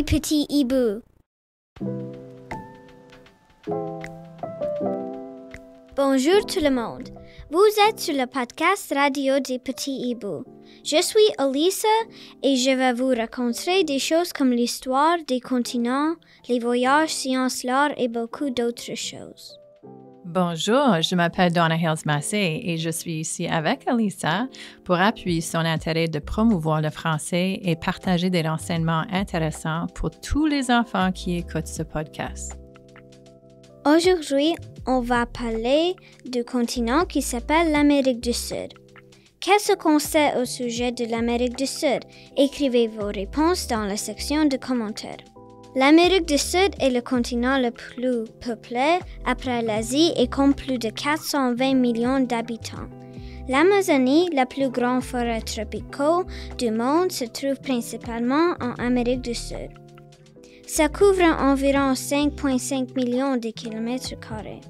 des petits hiboux. Bonjour tout le monde. Vous êtes sur le podcast radio des petits hiboux. Je suis Elisa et je vais vous raconter des choses comme l'histoire des continents, les voyages, sciences, l'art et beaucoup d'autres choses. Bonjour, je m'appelle Donna Hills-Massé et je suis ici avec Elisa pour appuyer son intérêt de promouvoir le français et partager des renseignements intéressants pour tous les enfants qui écoutent ce podcast. Aujourd'hui, on va parler du continent qui s'appelle l'Amérique du Sud. Qu'est-ce qu'on sait au sujet de l'Amérique du Sud? Écrivez vos réponses dans la section de commentaires. L'Amérique du Sud est le continent le plus peuplé après l'Asie et compte plus de 420 millions d'habitants. L'Amazonie, la plus grande forêt tropicale du monde, se trouve principalement en Amérique du Sud. Ça couvre environ 5,5 millions de kilomètres carrés.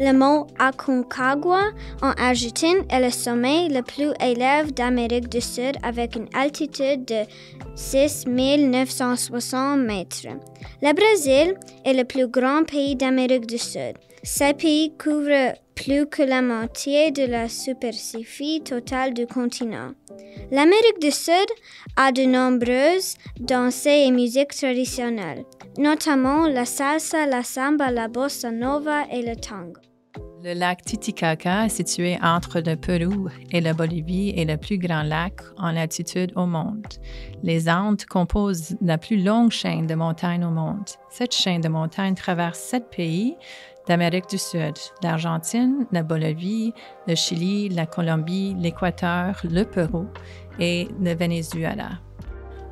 Le mont Aconcagua en Argentine est le sommet le plus élevé d'Amérique du Sud avec une altitude de 6 960 mètres. Le Brésil est le plus grand pays d'Amérique du Sud. Ce pays couvre plus que la moitié de la superficie totale du continent. L'Amérique du Sud a de nombreuses danses et musiques traditionnelles, notamment la salsa, la samba, la bossa nova et le tango. Le lac Titicaca, situé entre le Pérou et la Bolivie, est le plus grand lac en altitude au monde. Les Andes composent la plus longue chaîne de montagnes au monde. Cette chaîne de montagnes traverse 7 pays d'Amérique du Sud, l'Argentine, la Bolivie, le Chili, la Colombie, l'Équateur, le Pérou et le Venezuela.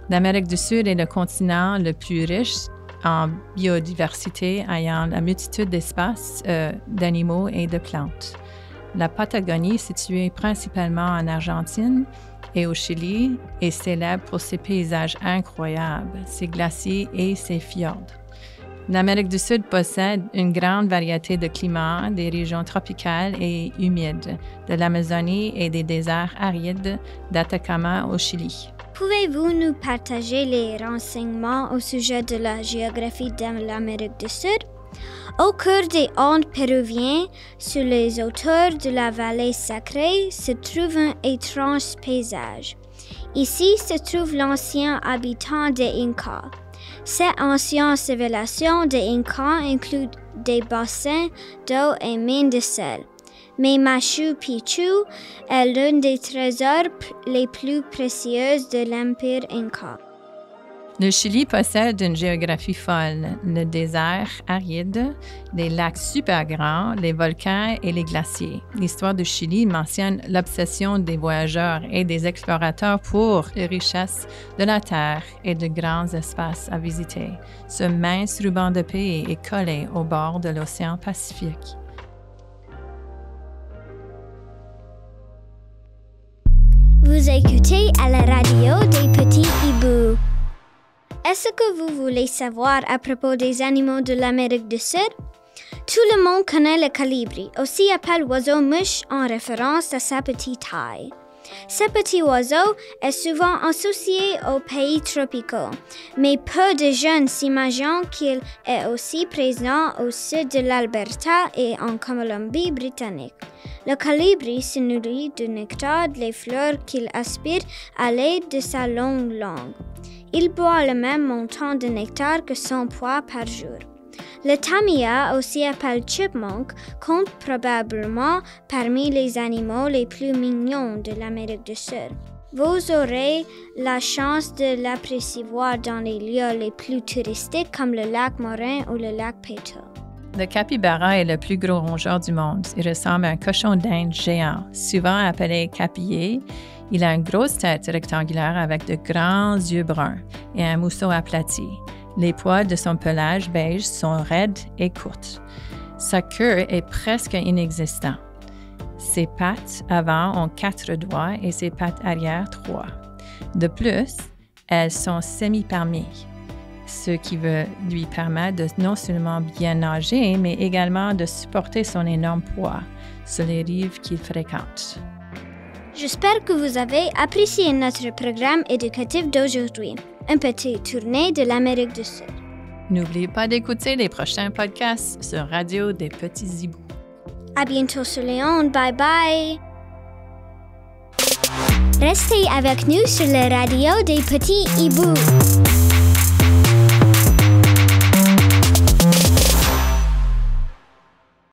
L'Amérique du Sud est le continent le plus riche en biodiversité, ayant la multitude d'espèces d'animaux et de plantes. La Patagonie, située principalement en Argentine et au Chili, est célèbre pour ses paysages incroyables, ses glaciers et ses fjords. L'Amérique du Sud possède une grande variété de climats, des régions tropicales et humides, de l'Amazonie et des déserts arides d'Atacama au Chili. Pouvez-vous nous partager les renseignements au sujet de la géographie de l'Amérique du Sud? Au cœur des Andes péruviennes, sur les hauteurs de la vallée sacrée, se trouve un étrange paysage. Ici se trouve l'ancien habitant des Incas. Cette ancienne civilisation des Incas inclut des bassins d'eau et mines de sel. Mais Machu Picchu est l'un des trésors les plus précieux de l'Empire Inca. Le Chili possède une géographie folle, le désert aride, les lacs super grands, les volcans et les glaciers. L'histoire du Chili mentionne l'obsession des voyageurs et des explorateurs pour les richesses de la terre et de grands espaces à visiter. Ce mince ruban de pays est collé au bord de l'océan Pacifique. Vous écoutez à la radio des petits hiboux. Est-ce que vous voulez savoir à propos des animaux de l'Amérique du Sud? Tout le monde connaît le colibri, aussi appelé oiseau-mouche en référence à sa petite taille. Ce petit oiseau est souvent associé aux pays tropicaux, mais peu de jeunes s'imaginent qu'il est aussi présent au sud de l'Alberta et en Colombie-Britannique. Le colibri se nourrit du nectar des fleurs qu'il aspire à l'aide de sa longue langue. Il boit le même montant de nectar que son poids par jour. Le tamiya, aussi appelé chipmunk, compte probablement parmi les animaux les plus mignons de l'Amérique du Sud. Vous aurez la chance de l'apercevoir dans les lieux les plus touristiques comme le lac Morin ou le lac Peyto. Le capybara est le plus gros rongeur du monde. Il ressemble à un cochon d'Inde géant, souvent appelé capillé. Il a une grosse tête rectangulaire avec de grands yeux bruns et un mousseau aplati. Les poils de son pelage beige sont raides et courtes. Sa queue est presque inexistante. Ses pattes avant ont 4 doigts et ses pattes arrière 3. De plus, elles sont semi-palmées, ce qui lui permet de non seulement bien nager, mais également de supporter son énorme poids sur les rives qu'il fréquente. J'espère que vous avez apprécié notre programme éducatif d'aujourd'hui. une petite tournée de l'Amérique du Sud. N'oubliez pas d'écouter les prochains podcasts sur Radio des Petits Hiboux. À bientôt sur les ondes. Bye bye! Restez avec nous sur la radio des Petits Hiboux.